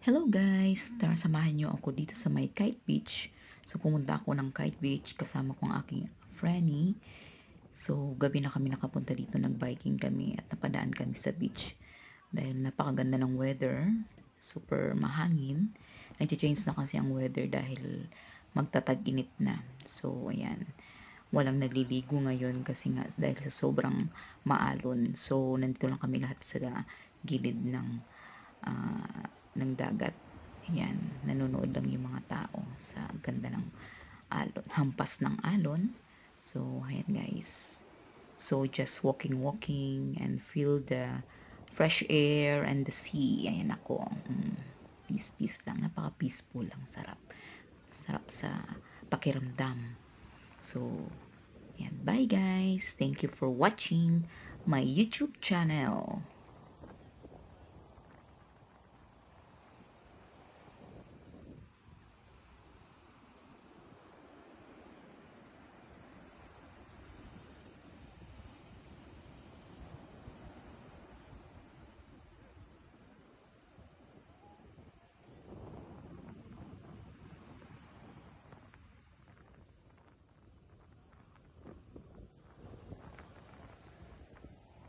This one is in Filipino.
Hello guys! Tara samahan niyo ako dito sa may Kite Beach. So pumunta ako ng Kite Beach kasama ko ang aking Franny. So gabi na kami nakapunta dito, nag-biking kami at napadaan kami sa beach. Dahil napakaganda ng weather, super mahangin. Nag-change na kasi ang weather dahil magtatag-init na. So ayan, walang nagliligo ngayon kasi nga dahil sa sobrang maalon. So nandito lang kami lahat sa gilid ng dagat. Ayan, nanonood lang yung mga tao sa ganda ng alon, hampas ng alon. So, ayan guys. So, just walking and feel the fresh air and the sea. Ayan ako. Peace lang. Napaka-peaceful lang. Sarap. Sarap sa pakiramdam. So, ayan. Bye guys. Thank you for watching my YouTube channel.